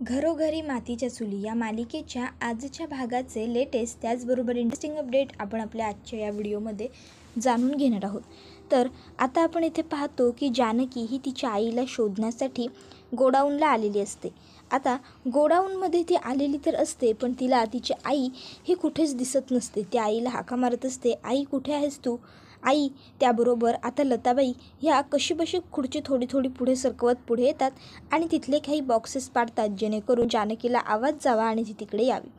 घरोघरी मातीच्या चुली या मालिकेच्या आजच्या भागाचे लेटेस्ट त्याचबरोबर इंटरेस्टिंग अपडेट आपण आपल्या आजच्या या व्हिडिओमध्ये जाणून घेणार आहोत. तर आता आपण इथे पाहतो की जानकी ही तिच्या आईला शोधण्यासाठी गोडाऊनला आलेली असते. आता गोडाऊनमध्ये ती आलेली तर असते, पण तिला तिची आई ही कुठेच दिसत नसते. त्या आईला हाका मारत असते, आई कुठे आहेस तू आई. त्याबरोबर आता लताबाई ह्या कशीबशी खुर्ची थोडी थोडी पुढे सरकवत पुढे येतात आणि तिथले काही बॉक्सेस पाडतात, जेणेकरून जानकीला आवाज जावा आणि ती तिकडे यावी.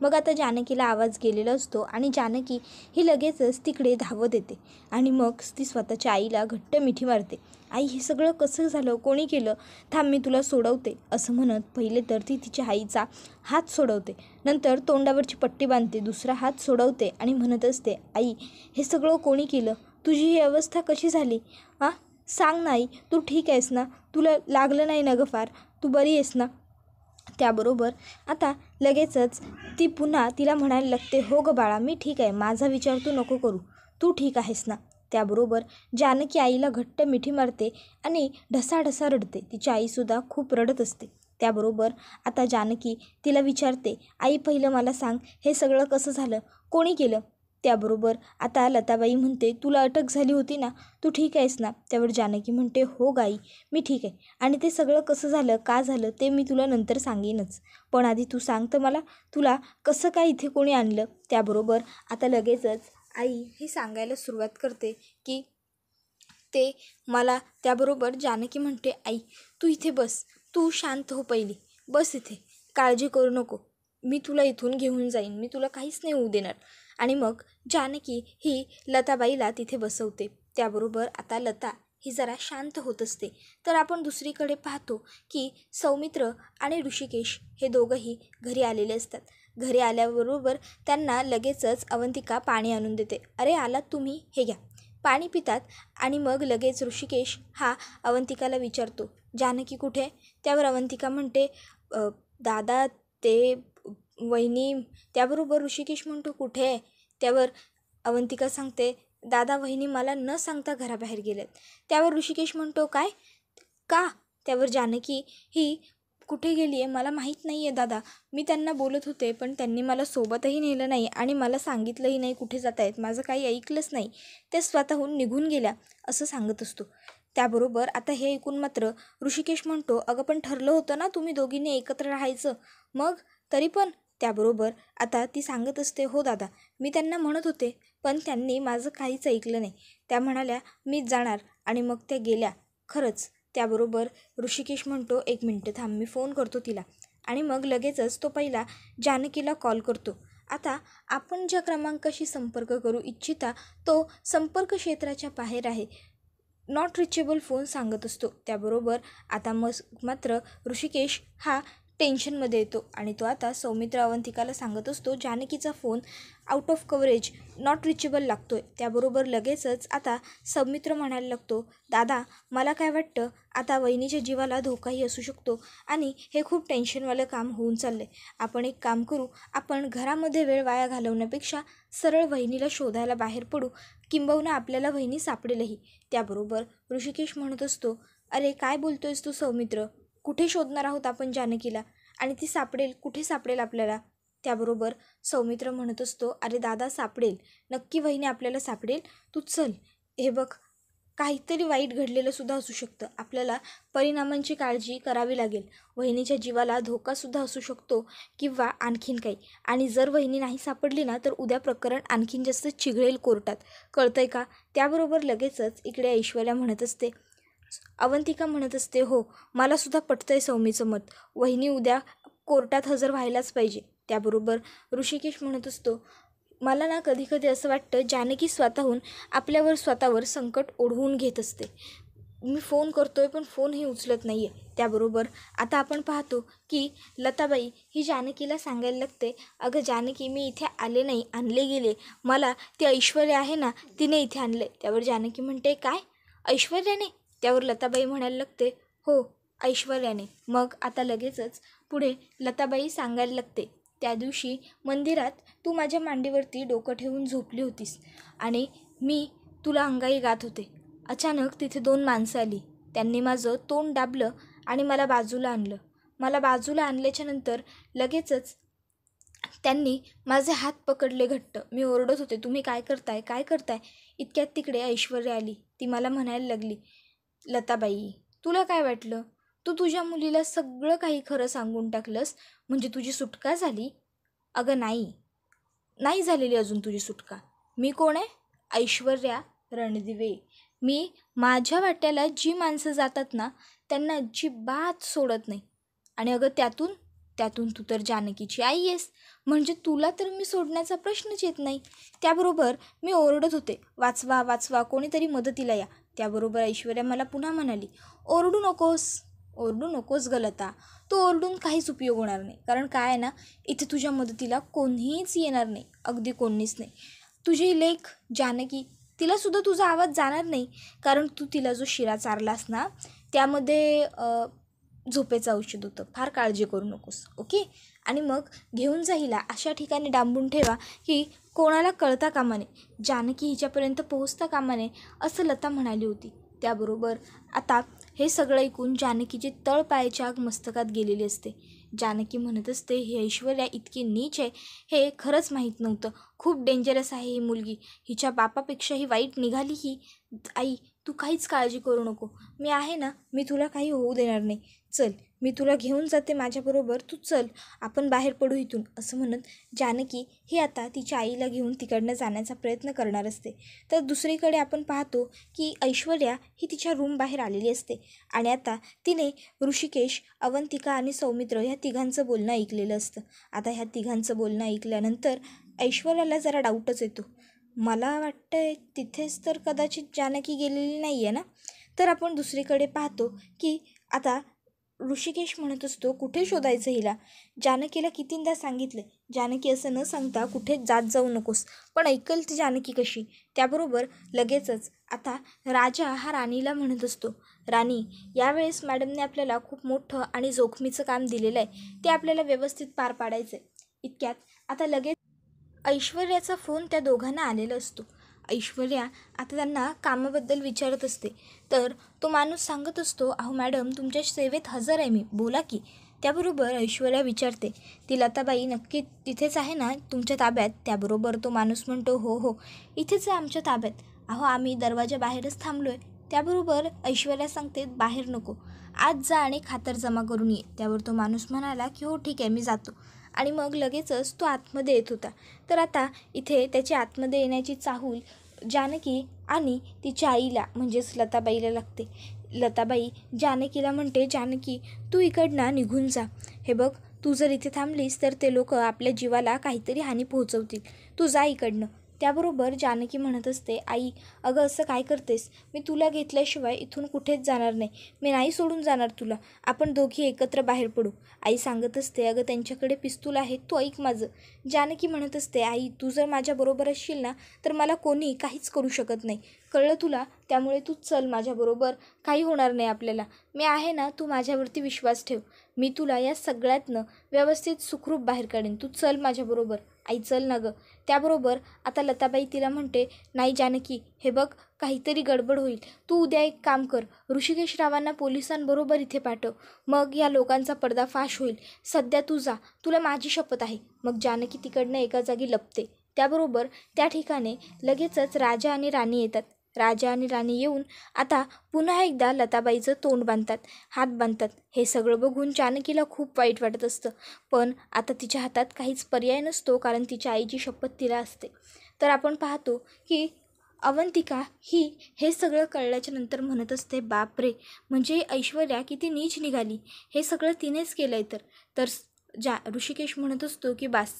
मग आता जानकीला आवाज गेलेला असतो आणि जानकी ही लगेचच तिकडे धावत येते आणि मग ती स्वतःच्या आईला घट्ट मिठी मारते. आई, हे सगळं कसं झालं, कोणी केलं, थांब मी तुला सोडवते, असं म्हणत पहिले तर ती तिच्या आईचा हात सोडवते, नंतर तोंडावरची पट्टी बांधते, दुसरा हात सोडवते आणि म्हणत असते, आई हे सगळं कोणी केलं, तुझी ही अवस्था कशी झाली, सांग ना आई, तू ठीक आहेस ना, तुला लागलं नाही ना गं फार, तू बरी आहेस ना. त्याबरोबर आता लगेचच ती पुन्हा तिला म्हणायला लागते, हो गं बाळा, मी ठीक आहे, माझा विचार तू नको करू, तू ठीक आहेस ना. त्याबरोबर जानकी आईला घट्ट मिठी मारते आणि ढसाढसा रडते. तिची आईसुद्धा खूप रडत असते. त्याबरोबर आता जानकी तिला विचारते, आई पहिलं मला सांग, हे सगळं कसं झालं, कोणी केलं. त्याबरोबर आता लताबाई म्हणते, तुला अटक झाली होती ना, तू ठीक आहेस ना. त्यावर जानकी म्हणते, हो गाई, मी ठीक आहे, आणि ते सगळं कसं झालं, का झालं, ते मी तुला नंतर सांगेनच, पण आधी तू सांग तर मला, तुला कसं काय इथे कोणी आणलं. त्याबरोबर आता लगेचच आई ही सांगायला सुरुवात करते की ते मला. त्याबरोबर जानकी म्हणते, आई तू इथे बस, तू शांत हो, पहिली बस इथे, काळजी करू नको, मी तुला इथून घेऊन जाईन, मी तुला काहीच नाही होऊ देणार. आणि मग जानकी ही लताबाईला तिथे बसवते. त्याबरोबर आता लता ही जरा शांत होत असते. तर आपण दुसरीकडे पाहतो की सौमित्र आणि ऋषिकेश हे दोघंही घरी आलेले असतात. घरी आल्याबरोबर त्यांना लगेचच अवंतिका पाणी आणून देते. अरे आलात तुम्ही, हे घ्या. पाणी पितात आणि मग लगेच ऋषिकेश हा अवंतिकाला विचारतो, जानकी कुठे. त्यावर अवंतिका म्हणते, दादा ते वहिनी. त्याबरोबर ऋषिकेश म्हणतो, कुठे आहे. त्यावर अवंतिका सांगते, दादा वहिनी मला न सांगता घराबाहेर गेलेत. त्यावर ऋषिकेश म्हणतो, काय, का. त्यावर जानकी ही कुठे गेली आहे मला माहीत नाही आहे दादा, मी त्यांना बोलत होते, पण त्यांनी मला सोबतही नेलं नाही आणि मला सांगितलंही नाही कुठे जात आहेत, माझं काही ऐकलंच नाही, त्या स्वतःहून निघून गेल्या, असं सांगत असतो. त्याबरोबर आता हे ऐकून मात्र ऋषिकेश म्हणतो, अगं पण ठरलं होतं ना तुम्ही दोघींनी एकत्र राहायचं, मग तरी पण. त्याबरोबर आता ती सांगत असते, हो दादा, मी त्यांना म्हणत होते, पण त्यांनी माझं काहीच ऐकलं नाही, त्या म्हणाल्या मीच जाणार, आणि मग त्या गेल्या खरंच. त्याबरोबर ऋषिकेश म्हणतो, एक मिनटं थांब, मी फोन करतो तिला, आणि मग लगेचच तो पहिला जानकीला कॉल करतो. आता आपण ज्या क्रमांकाशी संपर्क करू इच्छिता तो संपर्क क्षेत्राच्या बाहेर आहे, नॉट रिचेबल फोन सांगत असतो. त्याबरोबर आता मात्र ऋषिकेश हा टेन्शनमध्ये येतो आणि तो आता सौमित्र अवंतिकाला सांगत असतो, जानकीचा phone out of coverage, not reachable लागतोय. त्याबरोबर लगेचच आता सौमित्र म्हणायला लागतो, दादा मला काय वाटतं, आता वहिनीच्या जीवाला धोकाही असू शकतो आणि हे खूप टेन्शनवालं काम होऊन चाललं आहे. आपण एक काम करू, आपण घरामध्ये वेळ वाया घालवण्यापेक्षा सरळ वहिनीला शोधायला बाहेर पडू, किंबहुना आपल्याला वहिनी सापडेलही. त्याबरोबर ऋषिकेश म्हणत असतो, अरे काय बोलतोयस तू सौमित्र, कुठे शोधणार आहोत आपण जानकीला, आणि ती सापडेल, कुठे सापडेल आपल्याला. त्याबरोबर सौमित्र म्हणत असतो, अरे दादा सापडेल, नक्की वहिनी आपल्याला सापडेल, तू चल. हे बघ, काहीतरी वाईट घडलेलं सुद्धा असू शकतं, आपल्याला परिणामांची काळजी करावी लागेल, वहिनीच्या जीवाला धोकासुद्धा असू शकतो किंवा आणखीन काही, आणि जर वहिनी नाही सापडली ना, तर उद्या प्रकरण आणखीन जास्त चिघळेल कोर्टात, कळतंय का. त्याबरोबर लगेचच इकडे ऐश्वर्या म्हणत असते, अवंतिका म्हणत असते, हो मलासुद्धा पटतंय सौमीचं मत, वहिनी उद्या कोर्टात हजर व्हायलाच पाहिजे. त्याबरोबर ऋषिकेश म्हणत असतो, मला ना कधी कधी असं वाटतं, जानकी स्वतःवर संकट ओढवून घेत असते, मी फोन करतोय पण फोनही उचलत नाही आहे. त्याबरोबर आता आपण पाहतो की लताबाई ही जानकीला सांगायला लागते, अगं जानकी, मी इथे आले नाही, आणले गेले, मला ती ऐश्वर्या आहे ना, तिने इथे आणले. त्यावर जानकी म्हणते, काय, ऐश्वर्याने. त्यावर लताबाई म्हणायला लागते, हो ऐश्वर्याने. मग आता लगेचच पुढे लताबाई सांगायला लागते, त्या दिवशी मंदिरात तू माझ्या मांडीवरती डोकं ठेवून झोपली होतीस आणि मी तुला अंगाई गात होते, अचानक तिथे 2 माणसं आली, त्यांनी माझं तोंड दाबलं आणि मला बाजूला आणलं, मला बाजूला आणल्याच्या नंतर लगेचच त्यांनी माझे हात पकडले घट्ट. मी ओरडत होते, तुम्ही काय करताय काय करताय. इतक्यात तिकडे ऐश्वर्या आली. ती मला म्हणायला लागली, लताबाई तुला काय वाटलं, तू तुझ्या मुलीला सगळं काही खरं सांगून टाकलंस म्हणजे तुझी सुटका झाली. अगं नाही झालेली अजून तुझी सुटका. मी कोण आहे? ऐश्वर्या रणदिवे. मी माझ्या वाट्याला जी माणसं जातात ना त्यांना अजिबात सोडत नाही. आणि अगं त्यातून तू तर जानकीची आई आहेस, म्हणजे तुला तर मी सोडण्याचा प्रश्नच येत नाही. त्याबरोबर मी ओरडत होते, वाचवा वाचवा कोणीतरी मदतीला या. त्याबरोबर ऐश्वर्या मला पुन्हा म्हणाली, ओरडू नकोस गलता, तो ओरडून काहीच उपयोग होणार नाही. कारण काय आहे ना, इथे तुझ्या मदतीला कोणीच येणार नाही, अगदी कोणीच नाही. तुझी लेक जानकी, तिलासुद्धा तुझा आवाज जाणार नाही. कारण तू तिला जो शिरा चारलास ना त्यामध्ये झोपेचं औषध होतं. फार काळजी करू नकोस, ओके. आणि मग घेऊन जा हिला, अशा ठिकाणी डांबून ठेवा की कोणाला कळता कामा नये, जानकी हिच्यापर्यंत पोहोचता कामा नये, असं लता म्हणाली होती. त्याबरोबर आता हे सगळं ऐकून जानकीची तळपायाची आग मस्तकात गेलेली असते. जानकी म्हणत असते, ही ऐश्वर्या इतकी नीच आहे हे खरंच माहीत नव्हतं. खूप डेंजरस आहे ही मुलगी, हिच्या बापापेक्षाही वाईट निघाली ही. आई तू काहीच काळजी करू नको, मी आहे ना, मी तुला काही होऊ देणार नाही. चल मी तुला घेऊन जाते माझ्याबरोबर, तू चल आपण बाहेर पडू इथून. असं म्हणत जानकी ही आता तिच्या आईला घेऊन तिकडनं जाण्याचा प्रयत्न करणार असते. तर दुसरीकडे आपण पाहतो की ऐश्वर्या ही तिच्या रूम बाहेर आलेली असते. आणि आता तिने ऋषिकेश, अवंतिका आणि सौमित्र ह्या तिघांचं बोलणं ऐकलेलं असतं. आता ह्या तिघांचं बोलणं ऐकल्यानंतर ऐश्वर्याला जरा डाऊटच येतो. मला वाटतंय तिथेच तर कदाचित जानकी गेलेली नाही आहे ना. तर आपण दुसरीकडे पाहतो की आता ऋषिकेश म्हणत असतो, कुठे शोधायचं हिला. जानकीला कितींदा सांगितलं, जानकी असं न सांगता कुठे जात जाऊ नकोस, पण ऐकल ती जानकी कशी. त्याबरोबर लगेचच आता राजा हा राणीला म्हणत असतो, राणी यावेळेस मॅडमने आपल्याला खूप मोठं आणि जोखमीचं काम दिलेलं आहे, ते आपल्याला व्यवस्थित पार पाडायचं आहे. इतक्यात आता लगेच ऐश्वर्याचा फोन त्या दोघांना आलेला असतो. ऐश्वर्या आता त्यांना कामाबद्दल विचारत असते. तर तो माणूस सांगत असतो, अहो मॅडम तुमच्या सेवेत हजर आहे मी, बोला की. त्याबरोबर ऐश्वर्या विचारते, ती लताबाई नक्की तिथेच आहे ना तुमच्या ताब्यात. त्याबरोबर तो माणूस म्हणतो, हो इथेच आहे आमच्या ताब्यात. अहो आम्ही दरवाजा बाहेरच थांबलो आहे. त्याबरोबर ऐश्वर्या सांगते, बाहेर नको, आज जा आणि खातर जमा करून ये. त्यावर तो माणूस म्हणाला की हो ठीक आहे मी जातो. आणि मग लगेचच तो आतमध्ये येत होता. तर आता इथे त्याची आतमध्ये येण्याची चाहूल जानकी आणि तिच्या आईला म्हणजेच लताबाईला लागते. लताबाई जानकीला म्हणते, जानकी तू इकडनं निघून जा. हे बघ तू जर इथे थांबलीस तर ते लोक आपल्या जीवाला काहीतरी हानी पोहोचवतील, तू जा इकडनं. त्याबरोबर जानकी म्हणत असते, आई अगं असं काय करतेस, मी तुला घेतल्याशिवाय इथून कुठेच जाणार नाही, मी नाही सोडून जाणार तुला, आपण दोघी एकत्र बाहेर पडू. आई सांगत असते, अगं त्यांच्याकडे पिस्तूल आहे, तू ऐक माझं. जानकी म्हणत असते, आई तू जर माझ्याबरोबर असशील ना तर मला कोणी काहीच करू शकत नाही, कळलं तुला. त्यामुळे तू चल माझ्याबरोबर, काही होणार नाही आपल्याला, मी आहे ना, तू माझ्यावरती विश्वास ठेव, मी तुला या सगळ्यातनं व्यवस्थित सुखरूप बाहेर काढेन, तू चल माझ्याबरोबर. आई चल ना गं. त्याबरोबर आता लताबाई तिला म्हणते, नाही जानकी हे बघ काहीतरी गडबड होईल, तू उद्या एक काम कर, ऋषिकेश रावांना पोलिसांबरोबर इथे पाठव, मग या लोकांचा पर्दाफाश होईल. सध्या तू जा, तुला माझी शपथ आहे. मग जानकी तिकडनं एका जागी लपते. त्याबरोबर त्या ठिकाणी लगेचच राजा आणि राणी येतात. राजा आणि राणी येऊन आता पुन्हा एकदा लताबाईचं तोंड बांधतात, हात बांधतात. हे सगळं बघून जानकीला खूप वाईट वाटत असतं, पण आता तिच्या हातात काहीच पर्याय नसतो, कारण तिच्या आईची शपथ तिला असते. तर आपण पाहतो की अवंतिका ही हे सगळं कळल्याच्या नंतर म्हणत असते, बापरे म्हणजे ऐश्वर्या किती नीच निघाली, हे सगळं तिनेच केलं आहे. तर ऋषिकेश म्हणत असतो की बास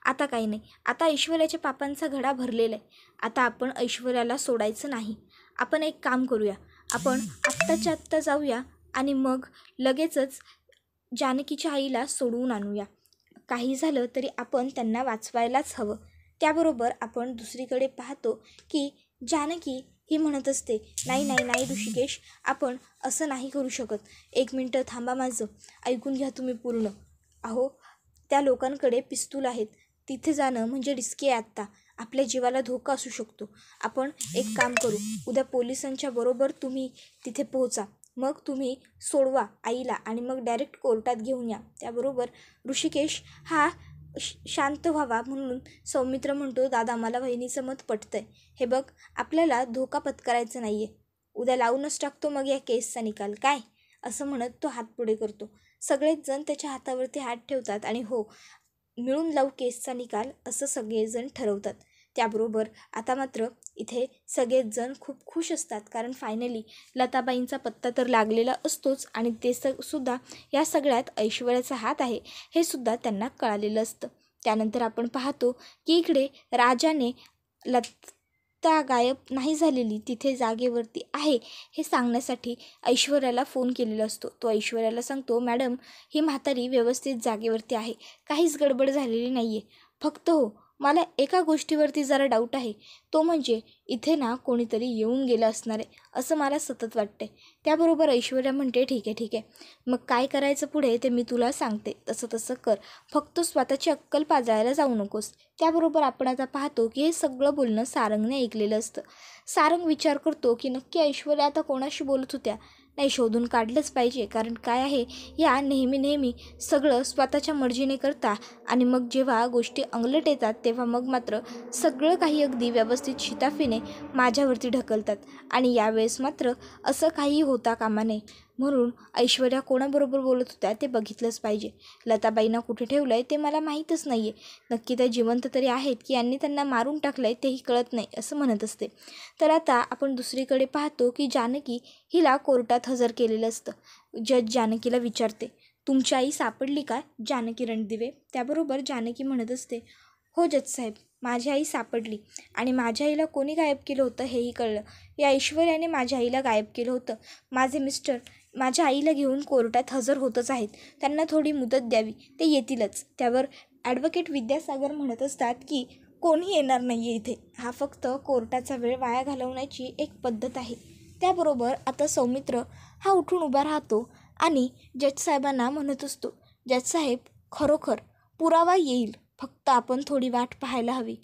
आता काही नाही, आता ऐश्वर्याच्या पापांचा घडा भरलेला आहे, आता आपण ऐश्वर्याला सोडायचं नाही. आपण एक काम करूया, आपण आत्ताच्या आत्ता जाऊया आणि मग लगेचच जानकीच्या आईला सोडवून आणूया. काही झालं तरी आपण त्यांना वाचवायलाच हवं. त्याबरोबर आपण दुसरीकडे पाहतो की जानकी ही म्हणत असते, नाही ऋषिकेश, आपण असं नाही करू शकत, एक मिनटं थांबा, माझं ऐकून घ्या तुम्ही पूर्ण. अहो त्या लोकांकडे पिस्तूल आहेत, तिथे जाणं म्हणजे रिस्की आहे, आत्ता आपल्या जीवाला धोका असू शकतो. आपण एक काम करू, उद्या पोलिसांच्या बरोबर तुम्ही तिथे पोहोचा, मग तुम्ही सोडवा आईला आणि मग डायरेक्ट कोर्टात घेऊन या. त्याबरोबर ऋषिकेश हा शांत व्हावा म्हणून सौमित्र म्हणतो, दादा मला वहिनीचं मत पटतंय. हे बघ, आपल्याला धोका पत्करायचा नाही आहे. उद्या लावूनच टाकतो मग या केसचा निकाल, काय? असं म्हणत तो हात पुढे करतो. सगळेच जण त्याच्या हातावरती हात ठेवतात आणि हो, मिळून लावू केसचा निकाल असं सगळेजण ठरवतात. त्याबरोबर आता मात्र इथे सगळेच जण खूप खुश असतात, कारण फायनली लताबाईंचा पत्ता तर लागलेला असतोच आणि ते सुद्धा या सगळ्यात ऐश्वर्याचा हात आहे हे सुद्धा त्यांना कळालेलं असतं. त्यानंतर आपण पाहतो की इकडे राजाने लता गायब नाही झालेली, तिथे जागेवरती आहे हे सांगण्यासाठी ऐश्वर्याला फोन केलेला असतो. तो ऐश्वर्याला सांगतो, मॅडम ही म्हातारी व्यवस्थित जागेवरती आहे, काहीच गडबड झालेली नाही आहे. फक्त हो, मला एका गोष्टीवरती जरा डाऊट आहे, तो म्हणजे इथे ना कोणीतरी येऊन गेलं असणार आहे असं मला सतत वाटतंय. त्याबरोबर ऐश्वर्या म्हणते, ठीक आहे, मग काय करायचं पुढे ते मी तुला सांगते, तसं कर, फक्त स्वतःची अक्कल पाजळायला जाऊ नकोस. त्याबरोबर आपण आता पाहतो की हे सगळं बोलणं सारंगने ऐकलेलं असतं. सारंग विचार करतो की नक्की ऐश्वर्या आता कोणाशी बोलत होत्या. नाही, शोधून काढलंच पाहिजे, कारण काय आहे, या नेहमी सगळं स्वतःच्या मर्जीने करता आणि मग जेव्हा गोष्टी अंगलट येतात तेव्हा मग मात्र सगळं काही अगदी व्यवस्थित शिताफीने माझ्यावरती ढकलतात आणि यावेळेस मात्र असं काही होता कामा नये. म्हणून ऐश्वर्या कोणाबरोबर बोलत होत्या ते बघितलंच पाहिजे. लताबाईंना कुठे ठेवलं आहे ते मला माहीतच नाही आहे. नक्की त्या जिवंत तरी आहेत की यांनी त्यांना मारून टाकलं आहे तेही कळत नाही असं म्हणत असते. तर आता आपण दुसरीकडे पाहतो की जानकी हिला कोर्टात हजर केलेलं असतं. जज जानकीला विचारते, तुमची आई सापडली का जानकी रणदिवे? त्याबरोबर जानकी म्हणत असते, हो जज साहेब, माझी आई सापडली आणि माझ्या आईला कोणी गायब केलं होतं हेही कळलं. या ऐश्वर्याने माझ्या आईला गायब केलं होतं. माझे मिस्टर माझ्या आईला घेऊन कोर्टात हजर होतच आहेत, त्यांना थोडी मुदत द्यावी, ते येतीलच. त्यावर ॲडव्होकेट विद्यासागर म्हणत असतात की कोणी येणार नाही आहे इथे, हा फक्त कोर्टाचा वेळ वाया घालवण्याची एक पद्धत आहे. त्याबरोबर आता सौमित्र हा उठून उभा राहतो आणि जज साहेबांना म्हणत असतो, जज साहेब, खरोखर पुरावा येईल, फक्त आपण थोडी वाट पाहायला हवी.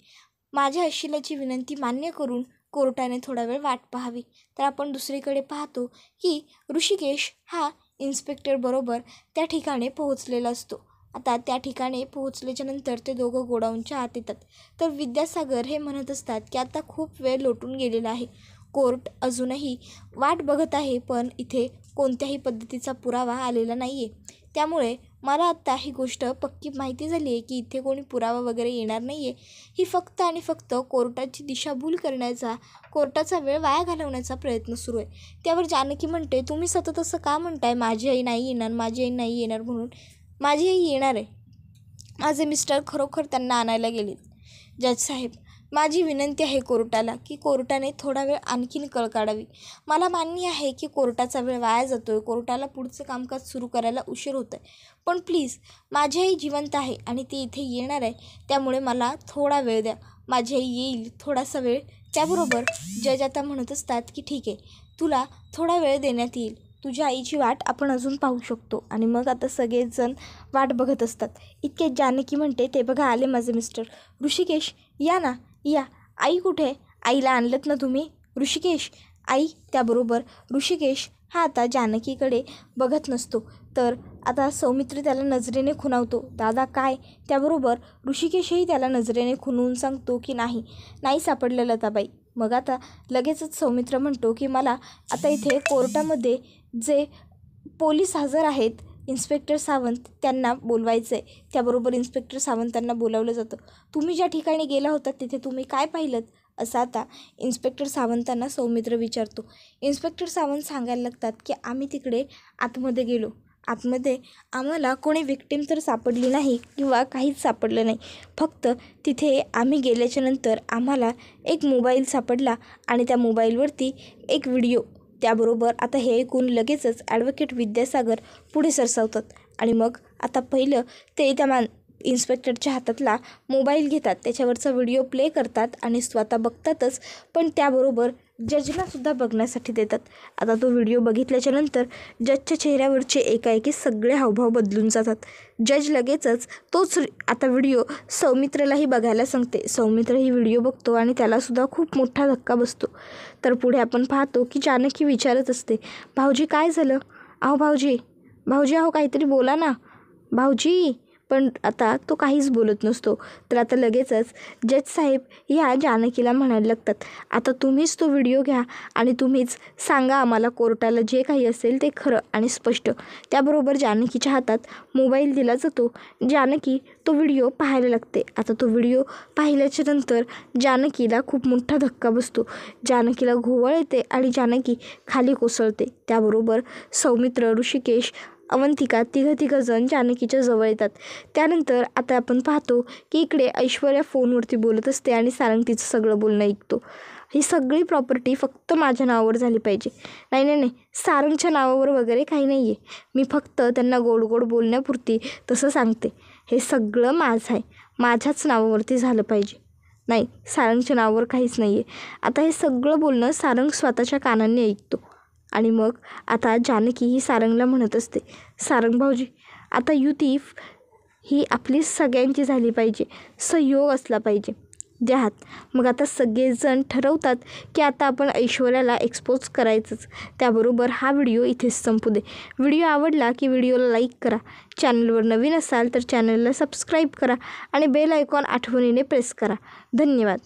माझ्या अशिलाची विनंती मान्य करून कोर्टाने थोडा वेळ वाट पाहावी. तर आपण दुसरीकडे पाहतो की ऋषिकेश हा इन्स्पेक्टर बरोबर त्या ठिकाणी पोहोचलेला असतो. आता त्या ठिकाणी पोहोचल्याच्या नंतर ते दोघं गोडाऊनच्या आत येतात. तर विद्यासागर हे म्हणत असतात की आता खूप वेळ लोटून गेलेला आहे, कोर्ट अजूनही वाट बघत आहे, पण इथे कोणत्याही पद्धतीचा पुरावा आलेला नाही आहे. त्यामुळे मला आत्ता ही गोष्ट पक्की माहिती झाली आहे की इथे कोणी पुरावा वगैरे येणार नाही आहे. ही फक्त आणि फक्त कोर्टाची दिशाभूल करण्याचा, कोर्टाचा वेळ वाया घालवण्याचा प्रयत्न सुरू आहे. त्यावर जानकी म्हणते, तुम्ही सतत असं का म्हणताय, माझी आई नाही येणार, माझी आई नाही येणार म्हणून? माझी आई येणार आहे. माझे मिस्टर खरोखर त्यांना आणायला गेले. जज साहेब, माझी विनंती आहे कोर्टाला की कोर्टाने थोडा वेळ आणखीन कळ काढावी. मला मान्य आहे की कोर्टाचा वेळ वाया जातोय, कोर्टाला पुढचं कामकाज सुरू करायला उशीर होत आहे, पण प्लीज, माझी आई जिवंत आहे आणि ती इथे येणार आहे, त्यामुळे मला थोडा वेळ द्या. माझी आई येईल, थोडासा वेळ. त्याबरोबर जज आता म्हणत असतात की ठीक आहे, तुला थोडा वेळ देण्यात येईल, तुझ्या आईची वाट आपण अजून पाहू शकतो. आणि मग आता सगळेच जण वाट बघत असतात. इतके जानकी म्हणते, ते बघा आले माझे मिस्टर. ऋषिकेश, या ना, या. आई कुठे? आईला आणलंत ना तुम्ही? ऋषिकेश, आई. त्याबरोबर ऋषिकेश हा आता जानकीकडे बघत नसतो, तर आता सौमित्र त्याला नजरेने खुणावतो, दादा काय? त्याबरोबर ऋषिकेशही त्याला नजरेने खुणवून सांगतो की नाही सापडलं लताबाई. मग आता लगेचच सौमित्र म्हणतो की मला आता इथे कोर्टामध्ये जे पोलीस हजर आहेत, इन्स्पेक्टर सावंत, त्यांना बोलवायचं आहे. त्याबरोबर इन्स्पेक्टर सावंतांना बोलावलं जातं. तुम्ही ज्या ठिकाणी गेला होता तिथे तुम्ही काय पाहिलं? असं आता इन्स्पेक्टर सावंतांना सौमित्र विचारतो. इन्स्पेक्टर सावंत सांगायला लागतात की आम्ही तिकडे आतमध्ये गेलो, आतमध्ये आम्हाला कोणी विक्टीम तर सापडली नाही किंवा काहीच सापडलं नाही. फक्त तिथे आम्ही गेल्याच्या नंतर आम्हाला एक मोबाईल सापडला आणि त्या मोबाईलवरती एक व्हिडिओ. त्याबरोबर आता हे ऐकून लगेचच ॲडव्होकेट विद्यासागर पुढे सरसावतात आणि मग आता पहिलं ते त्या इन्स्पेक्टरच्या हातातला मोबाईल घेतात, त्याच्यावरचा व्हिडिओ प्ले करतात आणि स्वतः बघतातच, पण त्याबरोबर जजला सुद्धा बघण्यासाठी देतात. आता तो व्हिडिओ बघितल्याच्या नंतर जजच्या चेहऱ्यावरचे एकाएकी सगळे हावभाव बदलून जातात. जज लगेचच तोच आता व्हिडिओ सौमित्रलाही बघायला सांगते. सौमित्र ही व्हिडिओ बघतो आणि त्यालासुद्धा खूप मोठा धक्का बसतो. तर पुढे आपण पाहतो की जानकी विचारत असते, भाऊजी काय झालं? अहो भाऊजी, भाऊजी अहो काहीतरी बोला ना भाऊजी. पण आता तो काहीच बोलत नसतो. तर आता लगेचच जज साहेब ह्या जानकीला म्हणायला लागतात, आता तुम्हीच तो व्हिडिओ घ्या आणि तुम्हीच सांगा आम्हाला कोर्टाला जे काही असेल ते खरं आणि स्पष्ट. त्याबरोबर जानकीच्या हातात मोबाईल दिला जातो. जानकी तो व्हिडिओ पाहायला लागते. आता तो व्हिडिओ पाहिल्याच्या नंतर जानकीला खूप मोठा धक्का बसतो. जानकीला घोवळ येते आणि जानकी खाली कोसळते. त्याबरोबर सौमित्र, ऋषिकेश, अवंतिका तिघं जानकीच्या जवळ येतात. त्यानंतर आता आपण पाहतो की इकडे ऐश्वर्या फोनवरती बोलत असते आणि सारंग तिचं सगळं बोलणं ऐकतो. ही सगळी प्रॉपर्टी फक्त माझ्या नावावर झाली पाहिजे. नाही नाही नाही, सारंगच्या नावावर वगैरे काही नाही आहे. मी फक्त त्यांना गोड गोड बोलण्यापुरती तसं सांगते. हे सगळं माझं आहे, माझ्याच नावावरती झालं पाहिजे. नाही, सारंगच्या नावावर काहीच नाही आहे. आता हे सगळं बोलणं सारंग स्वतःच्या कानांनी ऐकतो. आणि मग आता जानकी ही सारंगला म्हणत असते, सारंग भाऊजी आता युती ही आपली सगळ्यांची झाली पाहिजे, सहयोग असला पाहिजे, द्या हात. मग आता सगळेजण ठरवतात की आता आपण ऐश्वर्याला एक्सपोज करायचंच. त्याबरोबर हा व्हिडिओ इथेच संपू दे. व्हिडिओ आवडला की व्हिडिओला लाईक करा. चॅनलवर नवीन असाल तर चॅनलला सबस्क्राईब करा आणि बेल आयकॉन आठवणीने प्रेस करा. धन्यवाद.